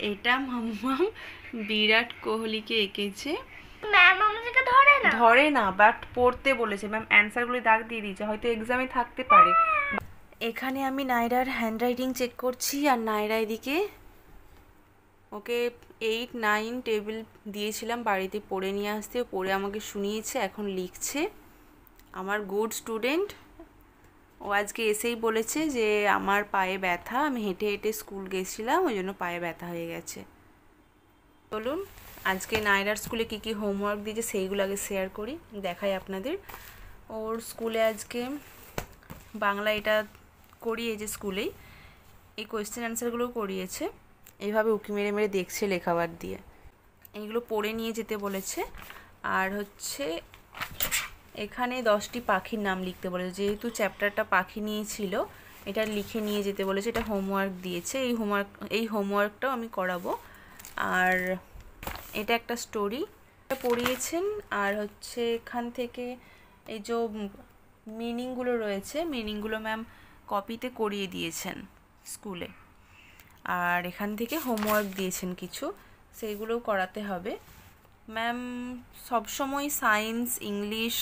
এটা মাম্মাম বিরাট কোহলিকে এঁকেছে। ম্যাম আমাদেরকে ধরে না, বাট পড়তে বলেছে ম্যাম, অ্যান্সারগুলো দাগ দিয়ে দিয়েছে, হয়তো এক্সামে থাকতে পারে। এখানে আমি নাইরার হ্যান্ডরাইটিং চেক করছি, আর নাইরা এদিকে ওকে 8, 9 টেবিল দিয়েছিলাম বাড়িতে পড়ে নিয়ে আসতে, পড়ে আমাকে শুনিয়েছে, এখন লিখছে। আমার গুড স্টুডেন্ট। ও আজকে এসেই বলেছে যে আমার পায়ে ব্যথা, আমি হেঁটে হেঁটে স্কুল গেছিলাম, ওই জন্য পায়ে ব্যথা হয়ে গেছে। চলুন আজকে নাইরার স্কুলে কী কী হোমওয়ার্ক দিয়েছে সেইগুলো আগে শেয়ার করি, দেখাই আপনাদের। ওর স্কুলে আজকে বাংলা এটা করিয়েছে, স্কুলেই এই কোয়েশ্চেন অ্যান্সারগুলো করিয়েছে। এইভাবে উকি মেরে মেরে দেখছে লেখাবার দিয়ে, এইগুলো পড়ে নিয়ে যেতে বলেছে। আর হচ্ছে এখানে 10টি পাখির নাম লিখতে বলেছে, যেহেতু চ্যাপ্টারটা পাখি নিয়েছিল, এটা লিখে নিয়ে যেতে বলেছে। এটা হোমওয়ার্ক দিয়েছে, এই হোমওয়ার্কটাও আমি করাবো। আর এটা একটা স্টোরি পড়িয়েছেন। আর হচ্ছে এখান থেকে এই যে মিনিংগুলো রয়েছে, মিনিংগুলো ম্যাম কপিতে করিয়ে দিয়েছেন স্কুলে। আর এখান থেকে হোমওয়ার্ক দিয়েছেন কিছু, সেইগুলোও করাতে হবে। ম্যাম সবসময় সায়েন্স, ইংলিশ,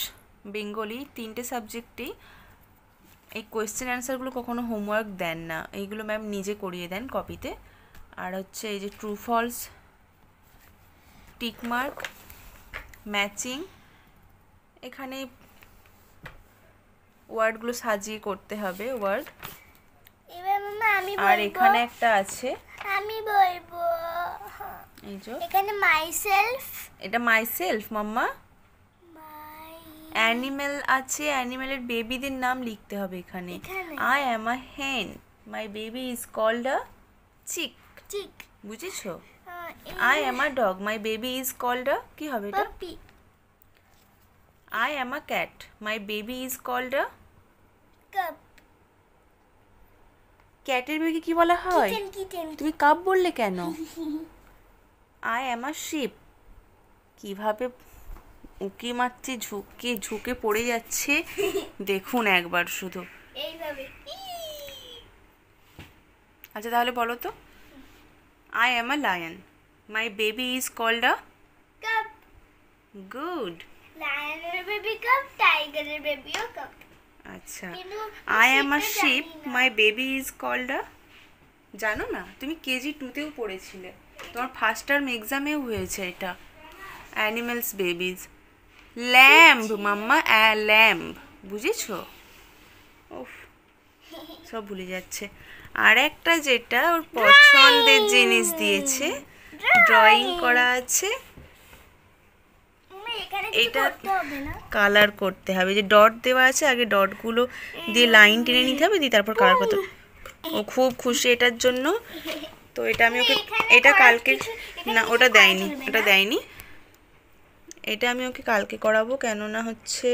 বেঙ্গলি 3টে সাবজেক্টেই এই কোয়েশ্চেন অ্যান্সারগুলো কখনো হোমওয়ার্ক দেন না, এইগুলো ম্যাম নিজে করিয়ে দেন কপিতে। আর হচ্ছে এই যে ট্রু ফলস, টিকমার্ক, ম্যাচিং, এখানে ওয়ার্ডগুলো সাজিয়ে করতে হবে ওয়ার্ড। আর এখানে একটা আছে, আমি বলবো, এই যে এখানে মাইসেলফ, এটা মাইসেলফ মাম্মা। অ্যানিমেল আছে, অ্যানিমেলের বেবিদের নাম লিখতে হবে এখানে। I am a hen, my baby is called a chick. Chick, বুঝেছো? I am a dog, my baby is called a, কি হবে এটা? Puppy. I am a cat, my baby is called a cup. ক্যাটের বেবিকে কি বলা হয়? Kitten. তুমি কাপ বললে কেন? I am a sheep. কিভাবে উকি মারছে, ঝুঁকে পড়ে যাচ্ছে দেখুন একবার শুধু। এইভাবে। আচ্ছা তাহলে বলো তো, I am a lion, my baby is called a cup. Good. লায়নের বেবি কাপ, টাইগারের বেবিও কাপ। আচ্ছা, I am a sheep, my baby is called a, জানো না? তুমি কেজি 2তেও পড়েছিলে, তোমার ফার্স্ট টার্ম এক্সামেও হয়েছে এটা, অ্যানিমেলস বেবিজ। ল্যাম্ব মাম্মা, ল্যাম্ব, বুঝেছো? ওফ, সব ভুলে যাচ্ছে। আর একটা যেটা ওর পছন্দের জিনিস দিয়েছে, ড্রয়িং করা আছে, এটা কালার করতে হবে। যে ডট দেওয়া আছে, আগে ডটগুলো দিয়ে লাইন টেনে নিতে হবে, দিয়ে তারপর কালার করতে হবে। ও খুব খুশি এটার জন্য। তো এটা আমি ওকে, এটা কালকে, না ওটা দেয়নি, ওটা দেয়নি, এটা আমি ওকে কালকে করাবো। কেননা হচ্ছে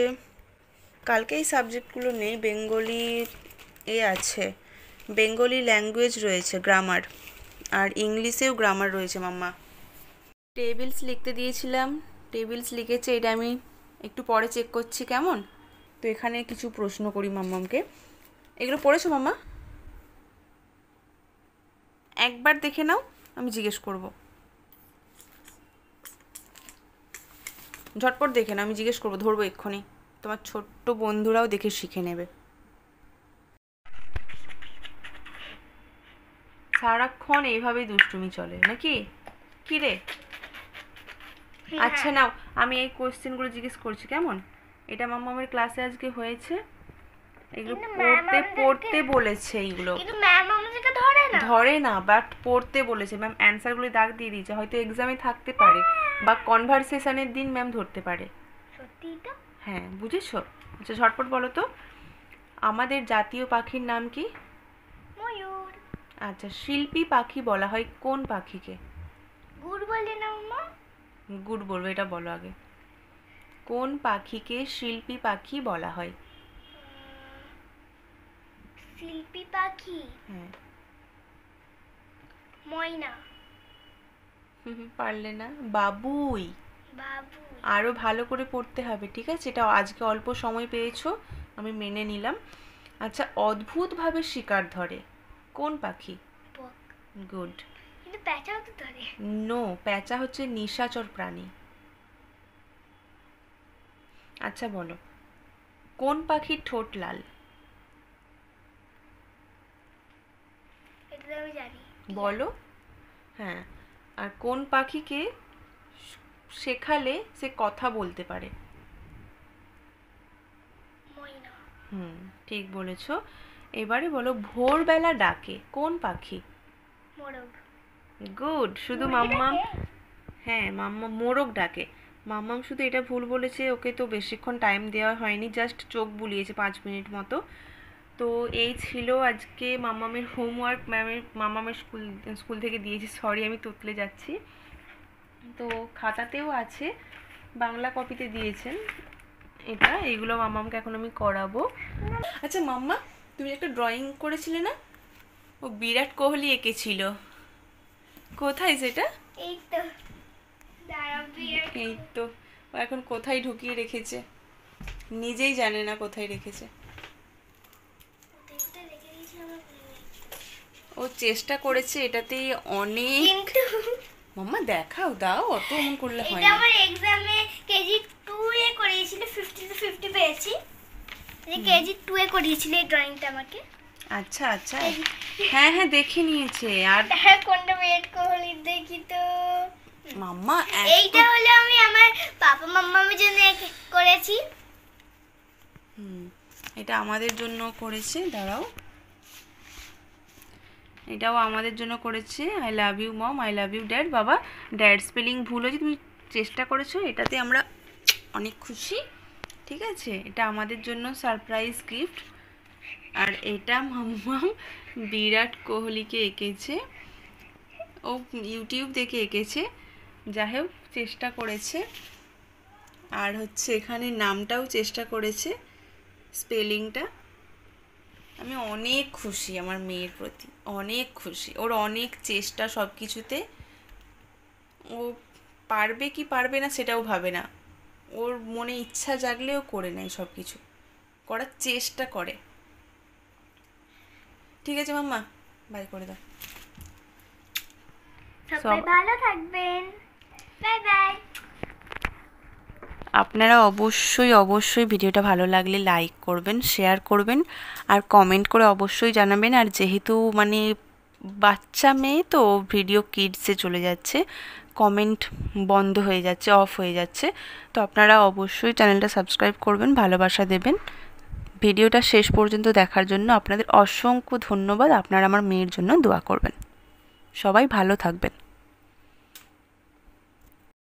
কালকে এই সাবজেক্টগুলো নেই, বেঙ্গলি আছে, বেঙ্গলি ল্যাঙ্গুয়েজ রয়েছে, গ্রামার, আর ইংলিশেও গ্রামার রয়েছে মাম্মা। টেবিলস লিখতে দিয়েছিলাম, টেবিলস লিখেছে, এটা আমি একটু পরে চেক করছি কেমন। তো এখানে কিছু প্রশ্ন করি মাম্মামকে। এগুলো পড়েছো মাম্মা? একবার দেখে নাও, আমি জিজ্ঞেস করব। ঝটপট দেখে নাও, আমি জিজ্ঞেস করবো, ধরবো এক্ষুনি, তোমার ছোট্ট বন্ধুরাও দেখে শিখে নেবে। সারাক্ষণ এইভাবেই দুষ্টুমি চলে নাকি? কি রে? আচ্ছা নাও, আমি এই কোশ্চেনগুলো জিজ্ঞেস করছি কেমন। এটা মাম্মামের ক্লাসে আজকে হয়েছে, এগুলো পড়তে বলেছে, এইগুলো কিন্তু ম্যাম আমাদেরকে ধরে না, বাট পড়তে বলেছে ম্যাম, অ্যান্সারগুলো দাগ দিয়ে দিয়েছে, হয়তো এক্সামে থাকতে পারে বা কনভারসেশনের দিন ম্যাম ধরতে পারে। সত্যি তো? হ্যাঁ, বুঝেছো? আচ্ছা ঝটপট বলো তো, আমাদের জাতীয় পাখির নাম কি? ময়ূর। আচ্ছা, শিল্পী পাখি বলা হয় কোন পাখিকে? গুড বলে না মাম্মা? গুড বলবো, এটা বলো আগে। কোন পাখিকে শিল্পী পাখি বলা হয়? শিল্পী পাখি? হ্যাঁ। ময়না। পারলে না, বাবুই। বাবু। আরো ভালো করে পড়তে হবে, ঠিক আছে? এটা আজকে অল্প সময় পেয়েছো, আমি মেনে নিলাম। আচ্ছা, অদ্ভুতভাবে শিকার ধরে কোন পাখি? বক। গুড। কিন্তু প্যাঁচাও তো ধরে। নো, প্যাঁচা হচ্ছে নিশাচর প্রাণী। আচ্ছা বলো, কোন পাখির ঠোঁট লাল? এটা তো আমি জানি। বলো। হ্যাঁ, আর কোন পাখিকে শেখালে সে কথা বলতে পারে? ময়না। ঠিক বলেছো। এবারে বলো, ভোরবেলা ডাকে কোন পাখি? মোরগ। গুড। শুধু মুরগি মাম্মাম, ডাকে? হ্যাঁ মাম্মা মোরগ ডাকে। মাম্মাম শুধু এটা ভুল বলেছে, ওকে তো বেশিক্ষণ টাইম দেওয়া হয়নি, জাস্ট চোখ বুলিয়েছে 5 মিনিট মতো। তো এই ছিল আজকে মাম্মামের হোমওয়ার্ক। মাম্মামের স্কুল থেকে দিয়েছি, সরি আমি তুতলে যাচ্ছি। তো খাতাতেও আছে, বাংলা কপিতে দিয়েছেন এইগুলো মাম্মামকে এখন আমি করাবো। আচ্ছা মাম্মা, তুমি একটা ড্রয়িং করেছিলে না, ও বিরাট কোহলি এঁকেছিল, কোথায় সেটা? এই তো দাঁড়াও, বিরাট এই তো, ও এখন কোথায় ঢুকিয়ে রেখেছে নিজেই জানে না কোথায় রেখেছে। কোথায় রেখে দিয়েছি আমার মনে নেই। ও চেষ্টা করেছে এটাতেই অনেক। কিন্তু মাম্মা দেখাও, দাও, অত এমন করলে হয় এটা না। আমার এক্সামে কেজি 2 এ করিয়েছিল, 50 to 50 পেয়েছি। এই কেজি 2 এ করিয়েছিল এই ড্রয়িংটা আমাকে। আচ্ছা আচ্ছা, হ্যাঁ হ্যাঁ দেখে নিয়েছে। আর হ্যাঁ, কোনটা বিরাট কোহলি দেখি তো। মাম্মা এইটা হলো আমি আমার পাপা মাম্মামের জন্য করেছি। এটা আমাদের জন্য করেছে, দাঁড়াও, এটাও আমাদের জন্য করেছে। I love you mom, I love you dad. বাবা, ড্যাড স্পেলিং ভুল হয়েছে, তুমি চেষ্টা করেছো, এটাতে আমরা অনেক খুশি। ঠিক আছে, এটা আমাদের জন্য সারপ্রাইজ গিফট। আর এটা মাম্মাম বিরাট কোহলিকে এঁকেছে, ও ইউটিউব দেখে এঁকেছে, যাই হোক চেষ্টা করেছে। আর হচ্ছে এখানে নামটাও চেষ্টা করেছে, স্পেলিংটা। আমি অনেক খুশি আমার মেয়ের প্রতি, অনেক খুশি। ওর অনেক চেষ্টা সব কিছুতে, ও পারবে কি পারবে না সেটাও ভাবে না, ওর মনে ইচ্ছা জাগলেও করে নেয়, সব কিছু করার চেষ্টা করে। ঠিক আছে মাম্মা, বাই করে দাও। সবাই ভালো থাকবেন, বাই বাই। আপনারা অবশ্যই ভিডিওটা ভালো লাগলে লাইক করবেন, শেয়ার করবেন, আর কমেন্ট করে অবশ্যই জানাবেন। আর যেহেতু মানে বাচ্চা মেয়ে তো, ভিডিও কিডসে চলে যাচ্ছে, কমেন্ট বন্ধ হয়ে যাচ্ছে, অফ হয়ে যাচ্ছে। তো আপনারা অবশ্যই চ্যানেলটা সাবস্ক্রাইব করবেন, ভালোবাসা দেবেন। ভিডিওটা শেষ পর্যন্ত দেখার জন্য আপনাদের অসংখ্য ধন্যবাদ। আপনারা আমার মেয়ের জন্য দোয়া করবেন। সবাই ভালো থাকবেন।